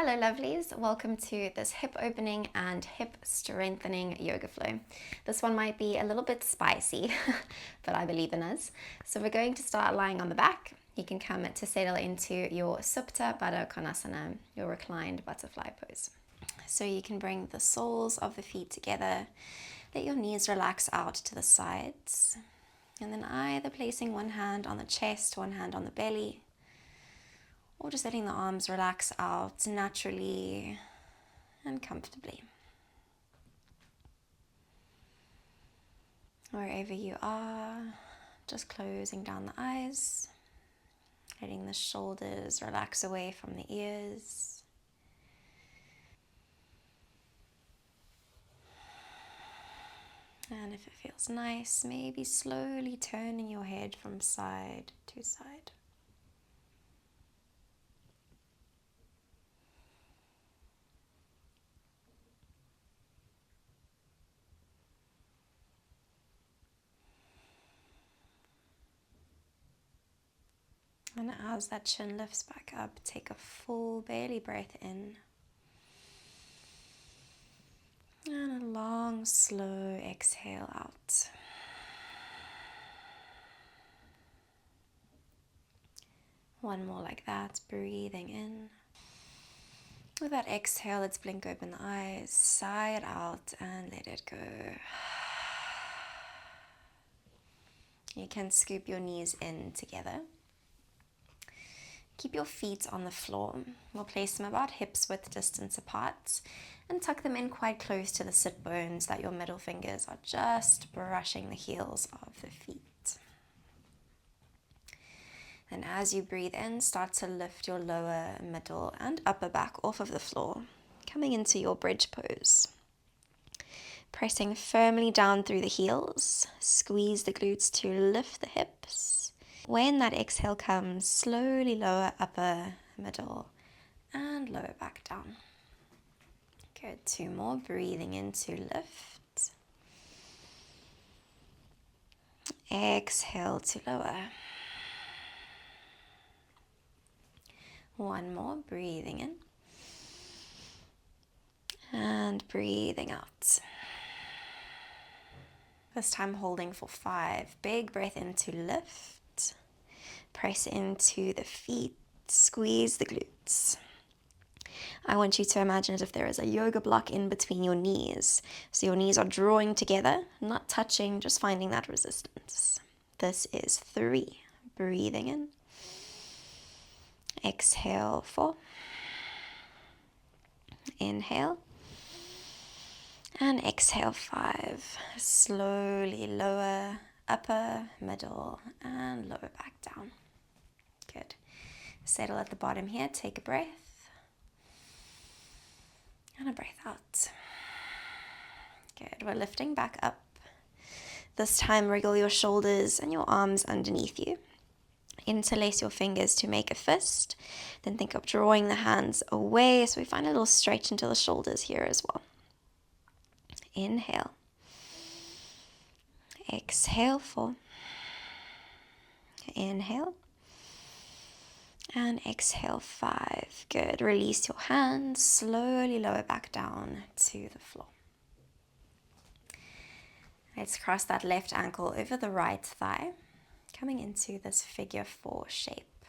Hello lovelies, welcome to this hip opening and hip strengthening yoga flow. This one might be a little bit spicy, but I believe in us. So we're going to start lying on the back. You can come to settle into your Supta Baddha Konasana, your reclined butterfly pose. So you can bring the soles of the feet together, let your knees relax out to the sides, and then either placing one hand on the chest, one hand on the belly, or just letting the arms relax out naturally and comfortably. Wherever you are, just closing down the eyes, letting the shoulders relax away from the ears. And if it feels nice, maybe slowly turning your head from side to side. And as that chin lifts back up, take a full belly breath in. And a long, slow exhale out. One more like that, breathing in. With that exhale, let's blink open the eyes, sigh it out and let it go. You can scoop your knees in together. Keep your feet on the floor. We'll place them about hips width distance apart and tuck them in quite close to the sit bones so that your middle fingers are just brushing the heels of the feet. And as you breathe in, start to lift your lower, middle and upper back off of the floor, coming into your bridge pose. Pressing firmly down through the heels, squeeze the glutes to lift the hips. When that exhale comes, slowly lower upper, middle, and lower back down. Good, 2 more, breathing in to lift. Exhale to lower. 1 more, breathing in. And breathing out. This time holding for 5. Big breath in to lift. Press into the feet, squeeze the glutes. I want you to imagine as if there is a yoga block in between your knees. So your knees are drawing together, not touching, just finding that resistance. This is 3. Breathing in. Exhale 4. Inhale. And exhale 5. Slowly lower, upper, middle, and lower back down. Good. Settle at the bottom here. Take a breath. And a breath out. Good. We're lifting back up. This time wriggle your shoulders and your arms underneath you. Interlace your fingers to make a fist. Then think of drawing the hands away so we find a little stretch into the shoulders here as well. Inhale. Exhale 4. Inhale. And exhale 5. Good. Release your hands. Slowly lower back down to the floor. Let's cross that left ankle over the right thigh, coming into this figure 4 shape.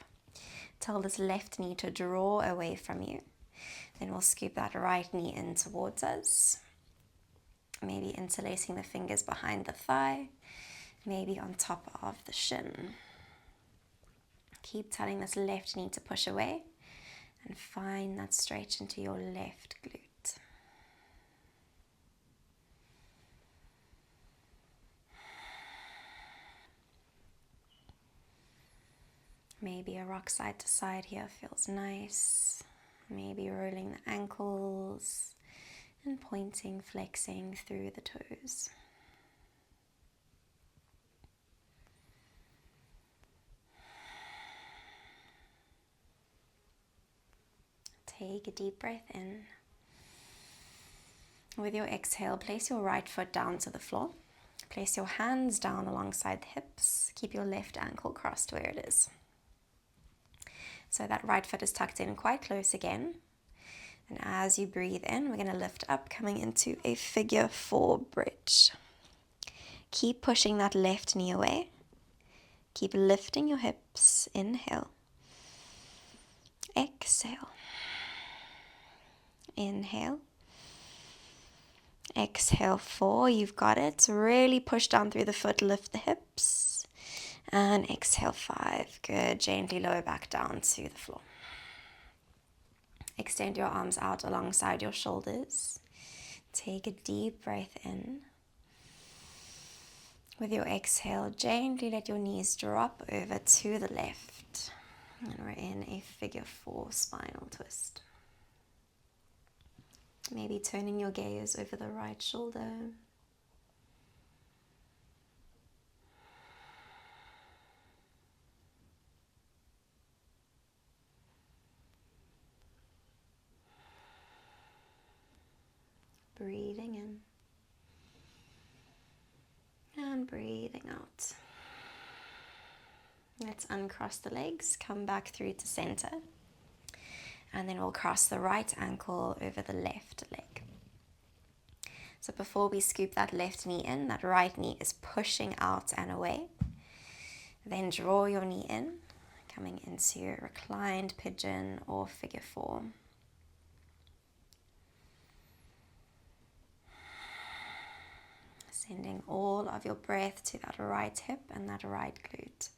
Tell this left knee to draw away from you. Then we'll scoop that right knee in towards us. Maybe interlacing the fingers behind the thigh, maybe on top of the shin. Keep telling this left knee to push away and find that stretch into your left glute. Maybe a rock side to side here feels nice. Maybe rolling the ankles and pointing, flexing through the toes. Take a deep breath in. With your exhale, place your right foot down to the floor. Place your hands down alongside the hips. Keep your left ankle crossed where it is. So that right foot is tucked in quite close again. And as you breathe in, we're going to lift up, coming into a figure 4 bridge. Keep pushing that left knee away. Keep lifting your hips. Inhale. Exhale. Inhale. Exhale 4. You've got it. Really push down through the foot. Lift the hips. And exhale 5. Good. Gently lower back down to the floor. Extend your arms out alongside your shoulders. Take a deep breath in. With your exhale, gently let your knees drop over to the left. And we're in a figure 4 spinal twist. Maybe turning your gaze over the right shoulder. Breathing in. And breathing out. Let's uncross the legs, come back through to center. And then we'll cross the right ankle over the left leg. So before we scoop that left knee in, that right knee is pushing out and away. Then draw your knee in, coming into reclined pigeon or figure 4. Sending all of your breath to that right hip and that right glute.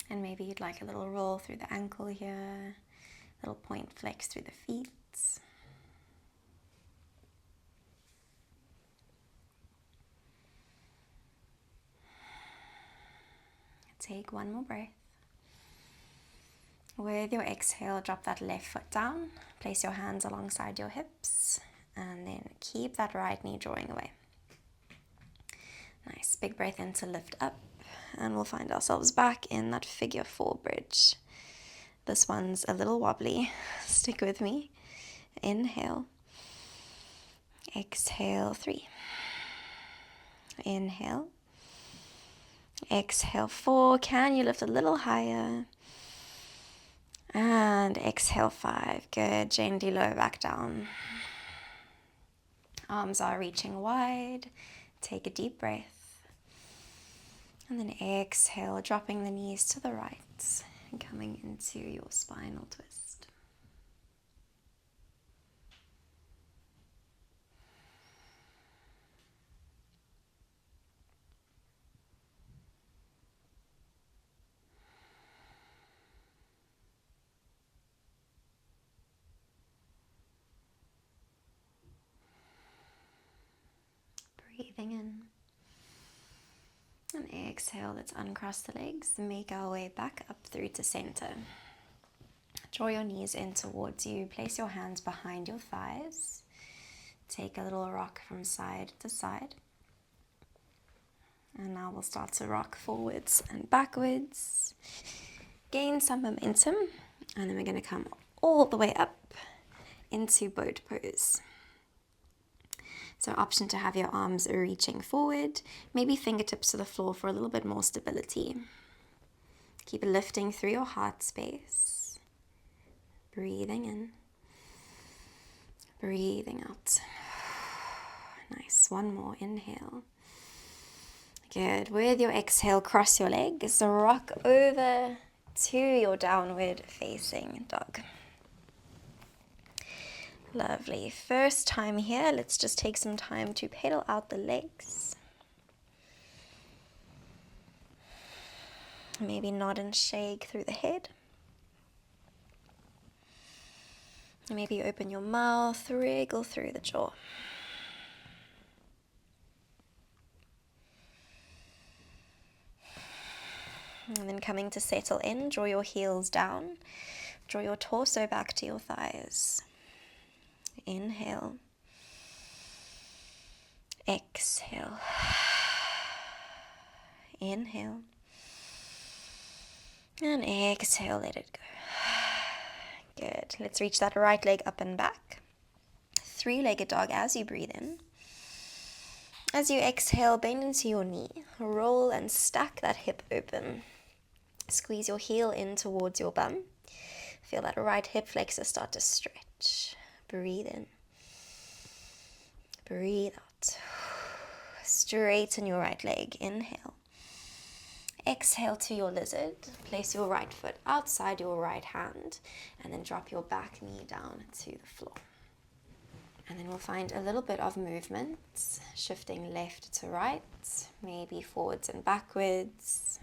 And maybe you'd like a little roll through the ankle here, little point flex through the feet. Take one more breath. With your exhale, drop that left foot down. Place your hands alongside your hips. And then keep that right knee drawing away. Nice, big breath in to lift up. And we'll find ourselves back in that figure 4 bridge. This one's a little wobbly. Stick with me. Inhale. Exhale 3. Inhale. Exhale 4. Can you lift a little higher? And exhale 5. Good. Gently lower back down. Arms are reaching wide. Take a deep breath. And then exhale, dropping the knees to the right and coming into your spinal twist. Breathing in. And exhale, let's uncross the legs and make our way back up through to center. Draw your knees in towards you. Place your hands behind your thighs. Take a little rock from side to side. And now we'll start to rock forwards and backwards. Gain some momentum. And then we're going to come all the way up into boat pose. So option to have your arms reaching forward, maybe fingertips to the floor for a little bit more stability. Keep lifting through your heart space. Breathing in. Breathing out. Nice. One more. Inhale. Good. With your exhale, cross your legs. Rock over to your downward facing dog. Lovely. First time here, let's just take some time to pedal out the legs. Maybe nod and shake through the head. Maybe open your mouth, wriggle through the jaw. And then coming to settle in, draw your heels down. Draw your torso back to your thighs. Inhale. Exhale. Inhale. And exhale, let it go. Good. Let's reach that right leg up and back. three-legged dog as you breathe in. As you exhale, bend into your knee, roll and stack that hip open. Squeeze your heel in towards your bum. Feel that right hip flexor start to stretch. Breathe in. Breathe out. Straighten your right leg. Inhale. Exhale to your lizard. Place your right foot outside your right hand and then drop your back knee down to the floor. And then we'll find a little bit of movement, shifting left to right, maybe forwards and backwards.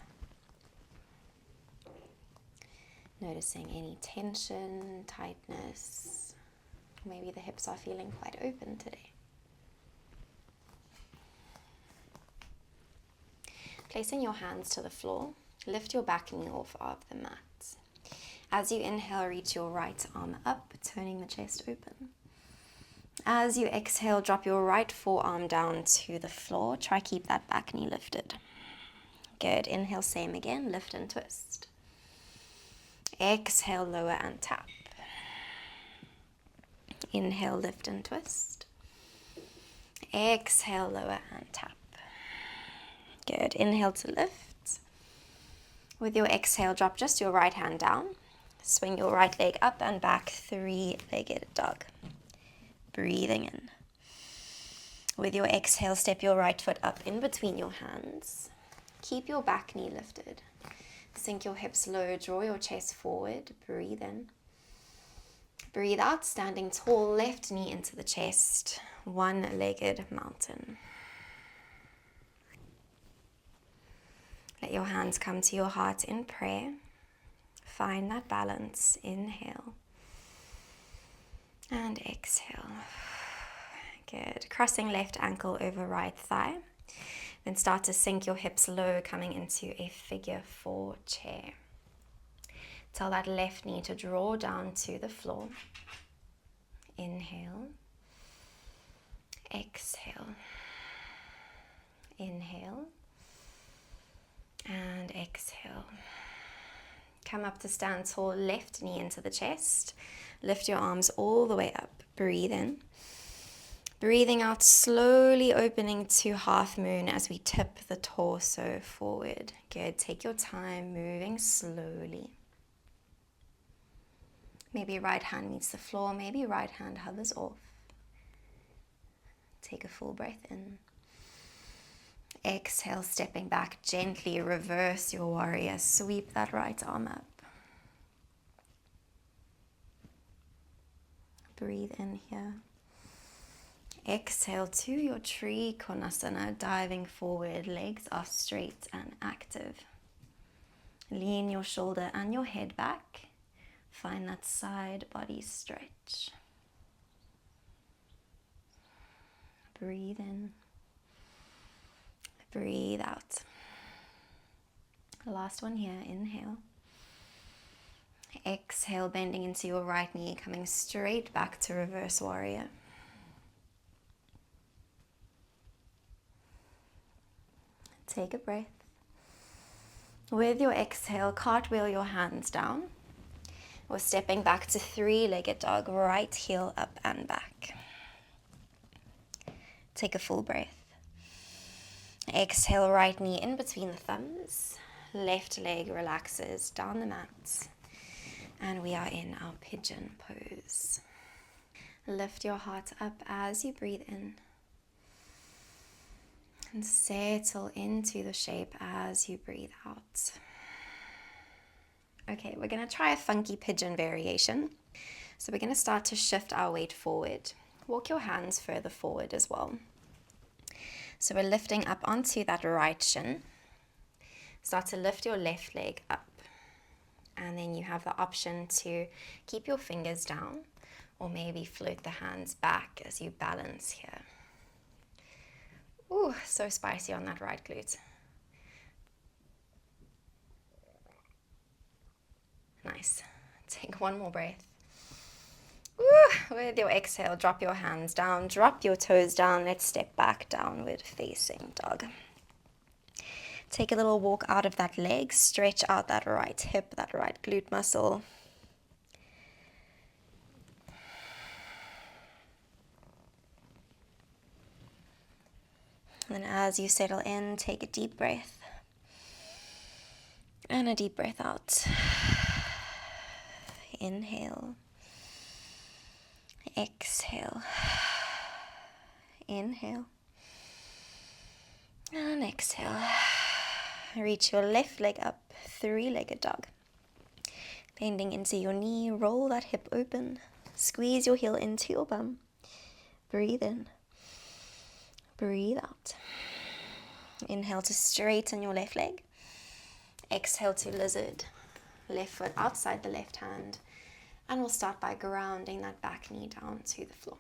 Noticing any tension, tightness. Maybe the hips are feeling quite open today. Placing your hands to the floor, lift your back knee off of the mat. As you inhale, reach your right arm up, turning the chest open. As you exhale, drop your right forearm down to the floor. Try keep that back knee lifted. Good. Inhale, same again. Lift and twist. Exhale, lower and tap. Inhale, lift and twist. Exhale, lower and tap. Good. Inhale to lift. With your exhale, drop just your right hand down. Swing your right leg up and back, three-legged dog. Breathing in. With your exhale, step your right foot up in between your hands. Keep your back knee lifted. Sink your hips low, draw your chest forward. Breathe in. Breathe out, standing tall, left knee into the chest. One-legged mountain. Let your hands come to your heart in prayer. Find that balance. Inhale. And exhale. Good. Crossing left ankle over right thigh. Then start to sink your hips low, coming into a figure 4 chair. Tell that left knee to draw down to the floor. Inhale. Exhale. Inhale. And exhale. Come up to stand tall, left knee into the chest. Lift your arms all the way up. Breathe in. Breathing out, slowly opening to half moon as we tip the torso forward. Good. Take your time, moving slowly. Maybe right hand meets the floor, maybe right hand hovers off. Take a full breath in. Exhale, stepping back gently, reverse your warrior. Sweep that right arm up. Breathe in here. Exhale to your tree konasana, diving forward. Legs are straight and active. Lean your shoulder and your head back. Find that side body stretch. Breathe in. Breathe out. Last one here. Inhale. Exhale, bending into your right knee, coming straight back to reverse warrior. Take a breath. With your exhale, cartwheel your hands down. We're stepping back to three-legged dog, right heel up and back. Take a full breath. Exhale, right knee in between the thumbs. Left leg relaxes down the mat. And we are in our pigeon pose. Lift your heart up as you breathe in. And settle into the shape as you breathe out. Okay, we're going to try a funky pigeon variation. So we're going to start to shift our weight forward. Walk your hands further forward as well. So we're lifting up onto that right shin. Start to lift your left leg up. And then you have the option to keep your fingers down or maybe float the hands back as you balance here. Ooh, so spicy on that right glute. Nice. Take one more breath. Ooh, with your exhale, drop your hands down, drop your toes down. Let's step back, downward facing dog. Take a little walk out of that leg, stretch out that right hip, that right glute muscle. And then as you settle in, take a deep breath. And a deep breath out. Inhale. Exhale. Inhale. And exhale. Reach your left leg up, three-legged dog. Bending into your knee, roll that hip open. Squeeze your heel into your bum. Breathe in. Breathe out. Inhale to straighten your left leg. Exhale to lizard. Left foot outside the left hand. And we'll start by grounding that back knee down to the floor.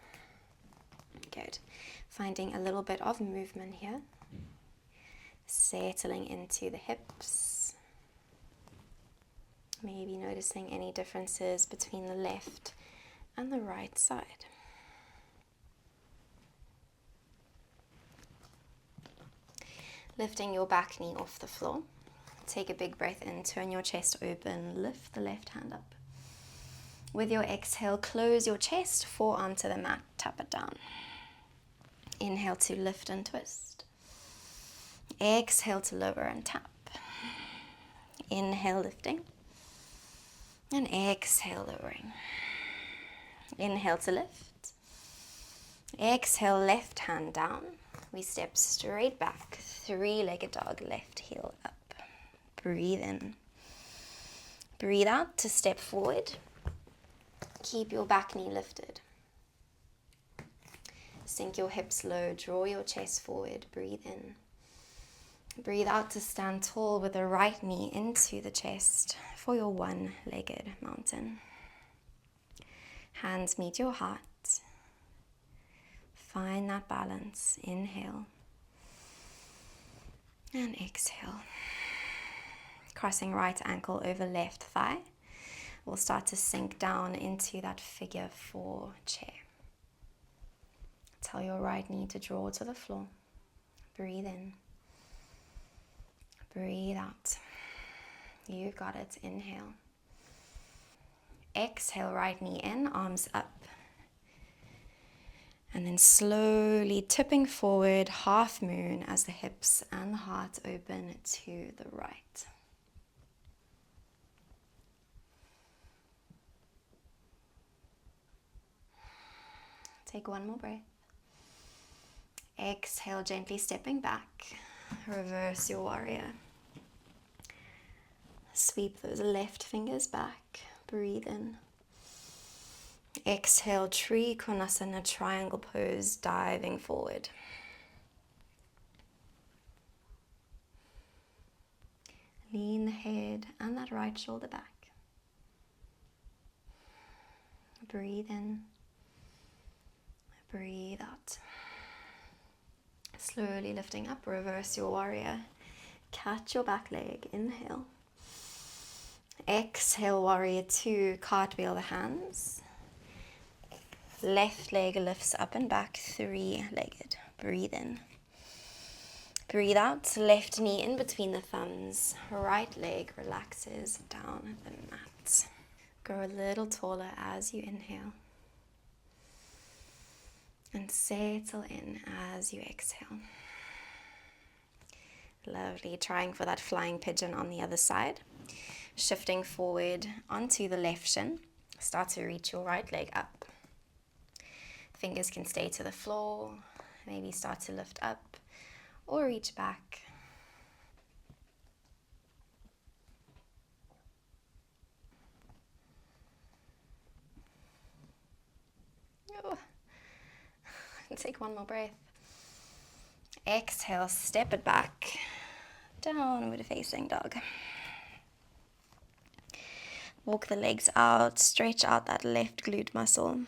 Good. Finding a little bit of movement here. Settling into the hips. Maybe noticing any differences between the left and the right side. Lifting your back knee off the floor. Take a big breath in, turn your chest open, lift the left hand up. With your exhale, close your chest, forearm to the mat, tap it down. Inhale to lift and twist. Exhale to lower and tap. Inhale, lifting. And exhale, lowering. Inhale to lift. Exhale, left hand down. We step straight back, three-legged dog, left heel up. Breathe in. Breathe out to step forward. Keep your back knee lifted. Sink your hips low, draw your chest forward, breathe in. Breathe out to stand tall with the right knee into the chest for your one-legged mountain. Hands meet your heart. Find that balance. Inhale and exhale. Crossing right ankle over left thigh. We'll start to sink down into that figure 4 chair. Tell your right knee to draw to the floor. Breathe in. Breathe out. You got it. Inhale. Exhale, right knee in, arms up. And then slowly tipping forward, half moon as the hips and the heart open to the right. Take one more breath. Exhale, gently stepping back. Reverse your warrior. Sweep those left fingers back. Breathe in. Exhale, Trikonasana, triangle pose, diving forward. Lean the head and that right shoulder back. Breathe in. Breathe out. Slowly lifting up, reverse your warrior. Catch your back leg, inhale. Exhale, warrior 2, cartwheel the hands. Left leg lifts up and back, three-legged. Breathe in. Breathe out, left knee in between the thumbs. Right leg relaxes down the mat. Grow a little taller as you inhale. And settle in as you exhale. Lovely, trying for that flying pigeon on the other side. Shifting forward onto the left shin. Start to reach your right leg up. Fingers can stay to the floor. Maybe start to lift up or reach back. Oh. Take one more breath. Exhale, step it back. Downward facing dog. Walk the legs out, stretch out that left glute muscle.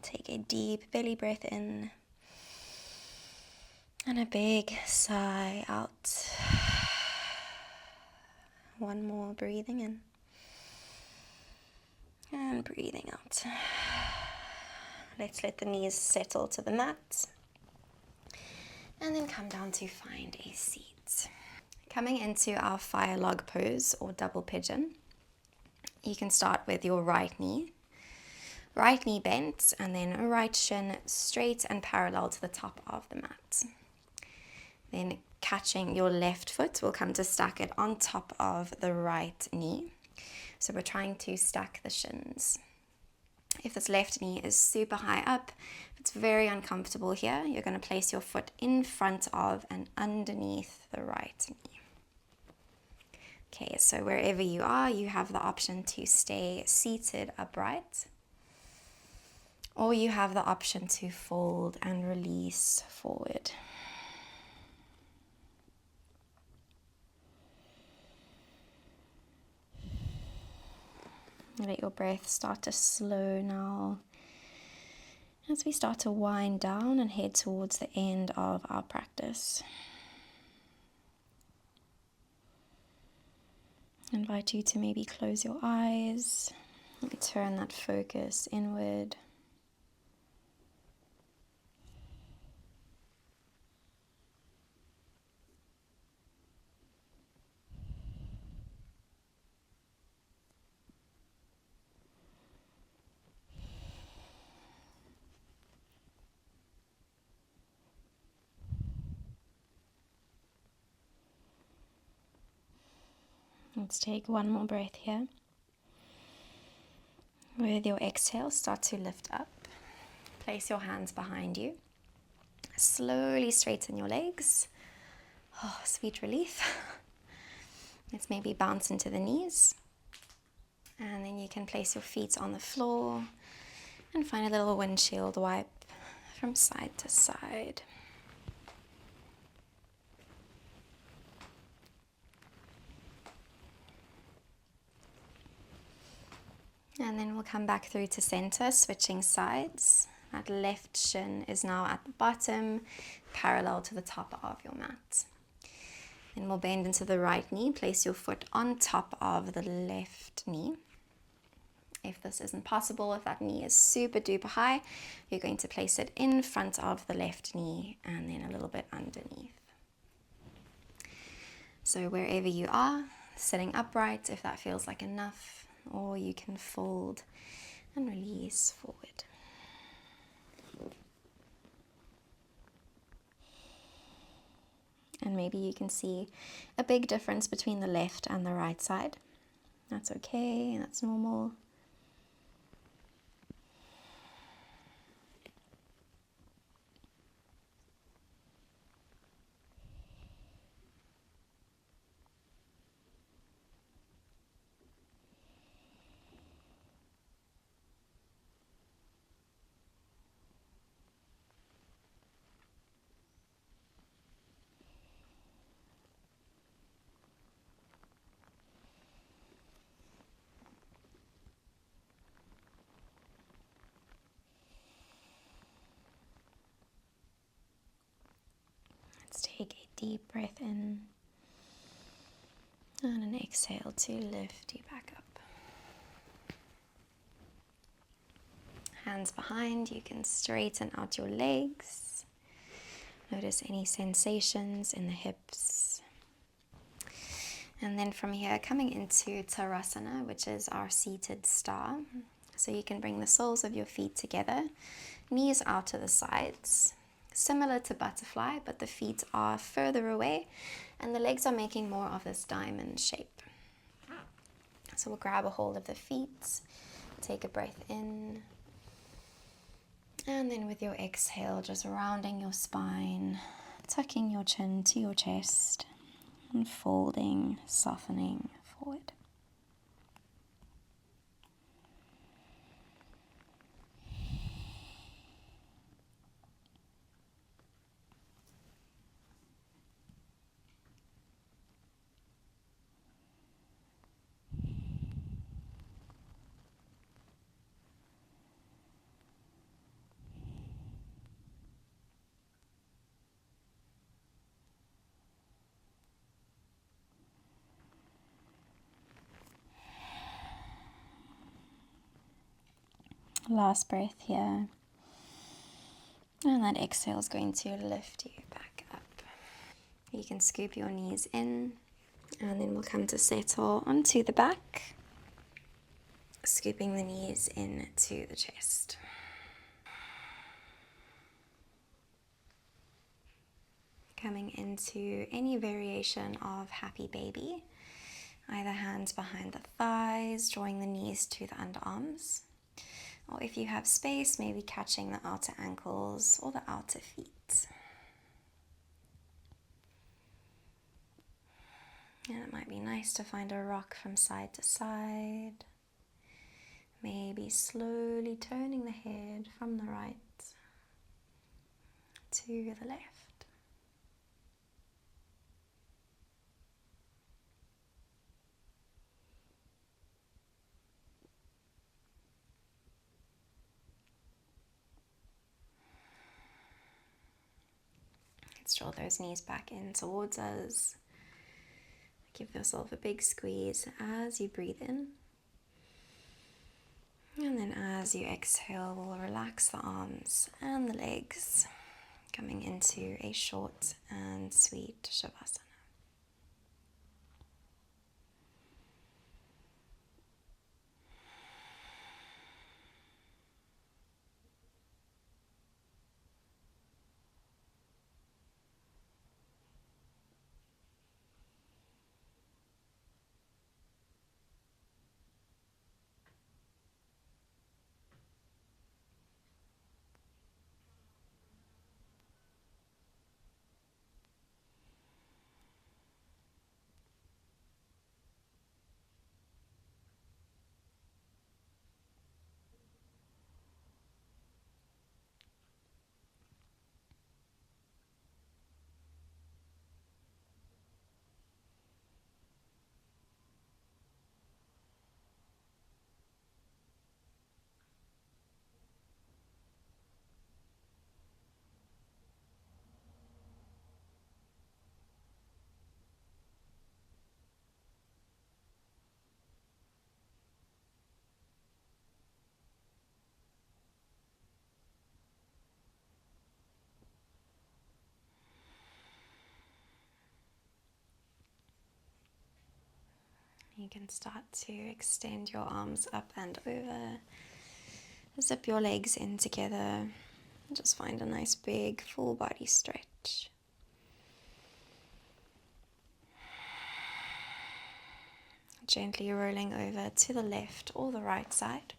Take a deep belly breath in. And a big sigh out. One more, breathing in. And breathing out. Let's let the knees settle to the mat. And then come down to find a seat. Coming into our firelog pose or double pigeon. You can start with your right knee. Right knee bent, and then right shin straight and parallel to the top of the mat. Then catching your left foot, we'll come to stack it on top of the right knee. So we're trying to stack the shins. If this left knee is super high up, if it's very uncomfortable here, you're going to place your foot in front of and underneath the right knee. Okay, so wherever you are, you have the option to stay seated upright, or you have the option to fold and release forward. Let your breath start to slow now as we start to wind down and head towards the end of our practice. I invite you to maybe close your eyes, turn that focus inward. Let's take one more breath here. With your exhale, start to lift up. Place your hands behind you. Slowly straighten your legs. Oh, sweet relief. Let's maybe bounce into the knees. And then you can place your feet on the floor and find a little windshield wipe from side to side. And then we'll come back through to center, switching sides. That left shin is now at the bottom, parallel to the top of your mat. Then we'll bend into the right knee, place your foot on top of the left knee. If this isn't possible, if that knee is super duper high, you're going to place it in front of the left knee and then a little bit underneath. So wherever you are, sitting upright, if that feels like enough, or you can fold and release forward. And maybe you can see a big difference between the left and the right side. That's okay, that's normal. Let's take a deep breath in and an exhale to lift you back up. Hands behind, you can straighten out your legs. Notice any sensations in the hips. And then from here, coming into Tadasana, which is our seated star. So you can bring the soles of your feet together, knees out to the sides. Similar to butterfly, but the feet are further away and the legs are making more of this diamond shape. So we'll grab a hold of the feet, take a breath in, and then with your exhale, just rounding your spine, tucking your chin to your chest, and folding, softening forward. Last breath here. And that exhale is going to lift you back up. You can scoop your knees in, and then we'll come to settle onto the back. scooping the knees into the chest. Coming into any variation of happy baby. Either hands behind the thighs, drawing the knees to the underarms. Or if you have space, maybe catching the outer ankles or the outer feet. And it might be nice to find a rock from side to side. Maybe slowly turning the head from the right to the left. Let's draw those knees back in towards us. Give yourself a big squeeze as you breathe in. And then as you exhale, we'll relax the arms and the legs, coming into a short and sweet savasana. You can start to extend your arms up and over. Zip your legs in together. Just find a nice big full body stretch. Gently rolling over to the left or the right side.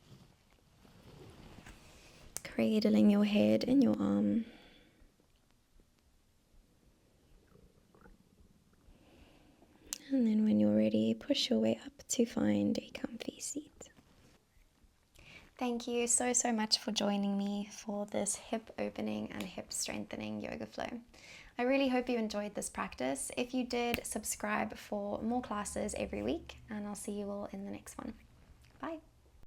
Cradling your head in your arm. And then when you're ready, push your way up to find a comfy seat. Thank you so much for joining me for this hip opening and hip strengthening yoga flow. I really hope you enjoyed this practice. If you did, subscribe for more classes every week, and I'll see you all in the next one. Bye.